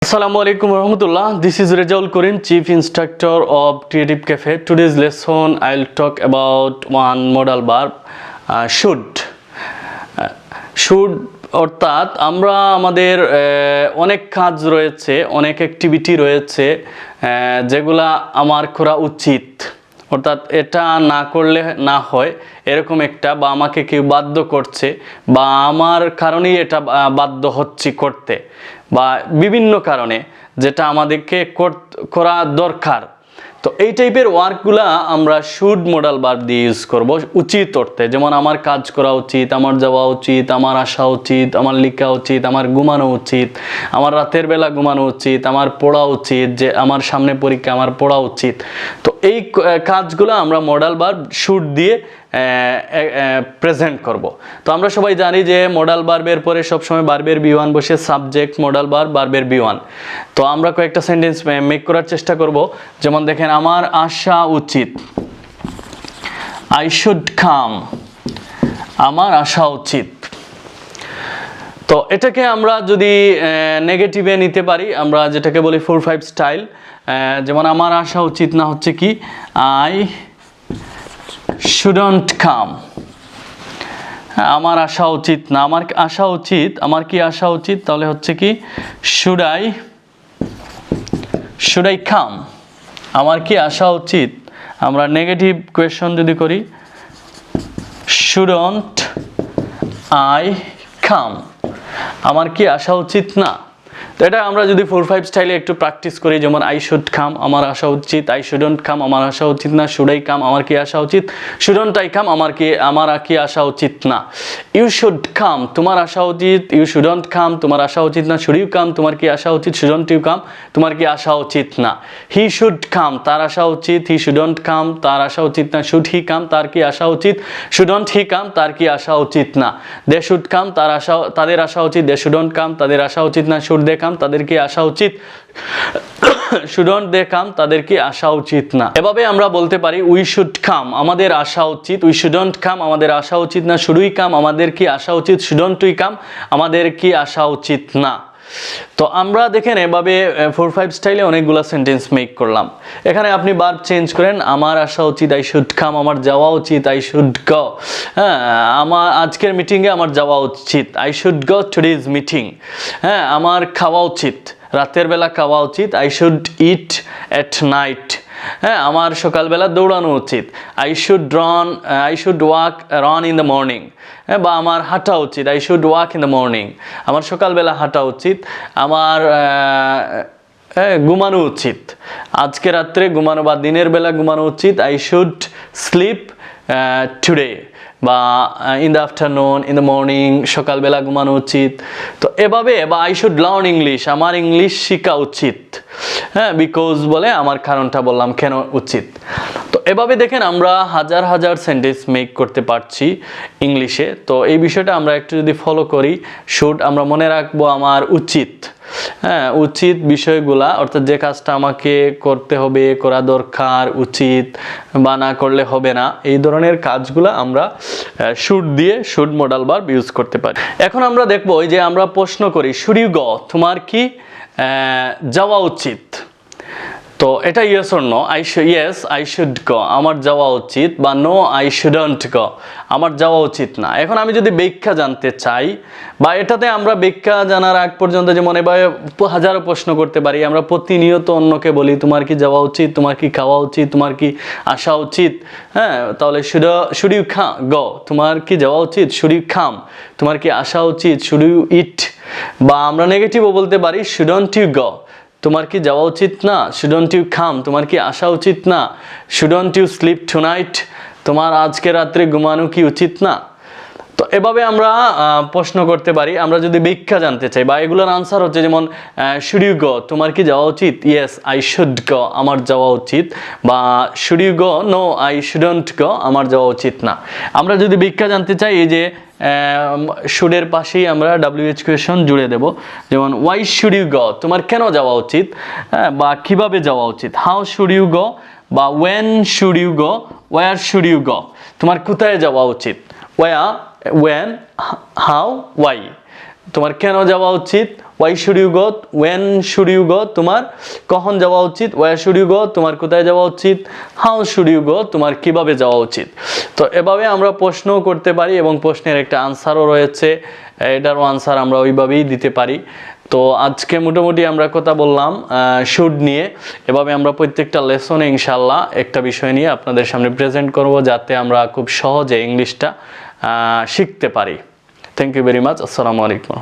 Assalamualaikum warahmatullah. This is Rejaul Korin, Chief Instructor of Creative Cafe. Today's lesson I'll talk about one modal verb, should. Should অর্থাৎ আমরা আমাদের অনেক কাজ রয়েছে, অনেক অ্যাক্টিভিটি রয়েছে যেগুলা আমার করা উচিত, অর্থাৎ এটা না করলে না হয় এরকম একটা, বা আমাকে কেউ বাধ্য করছে বা আমার কারণেই এটা বাধ্য হচ্ছি করতে, বা বিভিন্ন কারণে যেটা আমাদেরকে করা দরকার। তো এই টাইপের ওয়ার্কগুলা আমরা শুড মডাল ভার্ব দিয়ে ইউজ করব উচিত অর্থে। যেমন আমার কাজ করা উচিত, আমার যাওয়া উচিত, আমার আসা উচিত, আমার লেখা উচিত, আমার ঘুমানো উচিত, আমার রাতের বেলা ঘুমানো উচিত, আমার পড়া উচিত, যে আমার সামনে পরীক্ষা আমার পড়া উচিত। তো এই কাজগুলো আমরা মডাল ভার্ব শুড দিয়ে প্রেজেন্ট করব। তো আমরা সবাই জানি যে মডাল ভার্বের পরে সবসময় ভার্বের বি1 বসে, সাবজেক্ট মডাল ভার্ব ভার্বের বি1। তো আমরা কয়েকটা সেন্টেন্স মেক করার চেষ্টা করব। যেমন দেখেন, আমার আসা উচিত, আই শুড কাম, আমার আসা উচিত। তো এটাকে আমরা যদি নেগেটিভে নিতে পারি, আমরা যেটাকে বলি 4-5 স্টাইল। যেমন আমার আসা উচিত না হচ্ছে কি, আই শুডন্ট কাম। আমার আসা উচিত না, আমার আসা উচিত, আমার কি আসা উচিত, তাহলে হচ্ছে কি শুড আই কাম। আমার কি আসা উচিত, আমরা নেগেটিভ কোয়েশ্চন যদি করি, শুডন্ট আই কাম, আমার কি আসা উচিত না। তো এটা আমরা যদি 4-5 স্টাইলে একটু প্র্যাকটিস করি, যেমন আই শুড কাম, আমার আসা উচিত, আই শুডন্ট কাম, আমার আসা উচিত না, শুড আই কাম, আমার কি আসা উচিত, শুডন্ট আই কাম, আমার কি আসা উচিত না। ইউ শুড কাম, তোমার আসা উচিত, ইউ শুডন্ট কাম, তোমার আসা উচিত না, শুড ইউ কাম, তোমার কি আসা উচিত, শুডন্ট ইউ কাম, তোমার কি আসা উচিত না। হি শুড কাম, তার আসা উচিত, হি শুডন্ট কাম, তার আসা উচিত না, শুড হি কাম, তার কি আসা উচিত, শুডন্ট হি কাম, তার কি আসা উচিত না। দে শুড কাম, তাদের আসা উচিত, দে শুডন্ট কাম, তাদের আসা উচিত না, শুড দে কাম, তাদের কি আসা উচিত, শুডন্ট দে কাম, তাদের কি আসা উচিত না। এভাবে আমরা বলতে পারি, উই শুড কাম, আমাদের আসা উচিত, উই শুডন্ট কাম, আমাদের আসা উচিত না, শুড উই কাম, আমাদের কি আসা উচিত, শুডন্ট উই কাম, আমাদের কি আসা উচিত না। তো আমরা দেখেন এভাবে 4-5 স্টাইলে অনেকগুলো সেন্টেন্স মেক করলাম। এখানে আপনি ভার্ব চেঞ্জ করেন, আমার আসা উচিত, আই শুড কাম, আমার যাওয়া উচিত, আই শুড গো। হ্যাঁ, আমার আজকের মিটিংয়ে আমার যাওয়া উচিত, I should go today's meeting. হ্যাঁ, আমার খাওয়া উচিত, রাতের বেলা খাওয়া উচিত, I should eat at night. হ্যাঁ, আমার সকালবেলা দৌড়ানো উচিত, I should run in the morning. হ্যাঁ, বা আমার হাঁটা উচিত, I should walk in the morning, আমার সকালবেলা হাঁটা উচিত। আমার ঘুমানো উচিত, আজকে রাত্রে ঘুমানো বা দিনের বেলা ঘুমানো উচিত, আই শুড স্লিপ টুডে। বা in the afternoon, in the morning, সকালবেলা ঘুমানো উচিত। তো এভাবে, বা আই শুড লার্ন ইংলিশ, আমার ইংলিশ শেখা উচিত। হ্যাঁ, বিকজ বলে আমার কারণটা বললাম কেন উচিত। তো এভাবে দেখেন আমরা হাজার হাজার সেন্টেন্স মেক করতে পারছি ইংলিশে। তো এই বিষয়টা আমরা একটু যদি ফলো করি, শুড আমরা মনে রাখবো আমার উচিত। হ্যাঁ, উচিত বিষয়গুলা, অর্থাৎ যে কাজটা আমাকে করতে হবে, করা দরকার, উচিত, বা না করলে হবে না, এই ধরনের কাজগুলা আমরা শুড দিয়ে, শুড মডাল ভার্ব ইউজ করতে পারি। এখন আমরা দেখবো যে আমরা প্রশ্ন করি, শুড ইউ গো, তোমার কি যাওয়া উচিত। তো এটা yes or no, yes I should go, আমার যাওয়া উচিত, বা নো আই শুডন্ট গো, আমার যাওয়া উচিত না। এখন আমি যদি ব্যাখ্যা জানতে চাই, বা এটাতে আমরা ব্যাখ্যা জানার আগ পর্যন্ত যেমন এভাবে হাজারো প্রশ্ন করতে পারি। আমরা প্রতিনিয়ত অন্যকে বলি, তোমার কি যাওয়া উচিত, তোমার কি খাওয়া উচিত, তোমার কি আসা উচিত। হ্যাঁ, তাহলে শুড ইউ গো, তোমার কি যাওয়া উচিত, শুড ইউ কাম, তোমার কি আসা উচিত, শুড ইউ ইট। বা আমরা নেগেটিভও বলতে পারি, শুডন্ট ইউ গো, তোমার কি যাওয়া উচিত না, শুডন্ট ইউ কাম, তোমার কি আসা উচিত না, শুডন্ট ইউ স্লিপ টুনাইট, তোমার আজকে রাত্রে ঘুমানো কি উচিত না। তো এভাবে আমরা প্রশ্ন করতে পারি। আমরা যদি ব্যাখ্যা জানতে চাই, বা এগুলোর আনসার হচ্ছে, যেমন শুড ইউ গো, তোমার কি যাওয়া উচিত, ইয়েস আই শুড গো, আমার যাওয়া উচিত। বা should you go, no I shouldn't go, আমার যাওয়া উচিত না। আমরা যদি ব্যাখ্যা জানতে চাই, এই যে শুডের পাশেই আমরা WH কোয়েশন জুড়ে দেব। যেমন ওয়াই শুড ইউ গো, তোমার কেন যাওয়া উচিত, বা কিভাবে যাওয়া উচিত। হাউ শুড ইউ গো, বা when should you go, where should you go, তোমার কোথায় যাওয়া উচিত। Where, when, how, why. তোমার কেন যাওয়া উচিত, why should you go, when should you go, তোমার কখন যাওয়া উচিত, ওয়ার শুড ইউ গো, তোমার কোথায় যাওয়া উচিত, হাউ শুড ইউ গো, তোমার কিভাবে যাওয়া উচিত। তো এভাবে আমরা প্রশ্নও করতে পারি এবং প্রশ্নের একটা আনসারও রয়েছে, এটারও আনসার আমরা ওইভাবেই দিতে পারি। তো আজকে মোটামুটি আমরা কথা বললাম শুড নিয়ে। এভাবে আমরা প্রত্যেকটা লেসনে ইনশাল্লাহ একটা বিষয় নিয়ে আপনাদের সামনে প্রেজেন্ট করব, যাতে আমরা খুব সহজে ইংলিশটা শিখতে পারি। Thank you very much. আসসালামু আলাইকুম।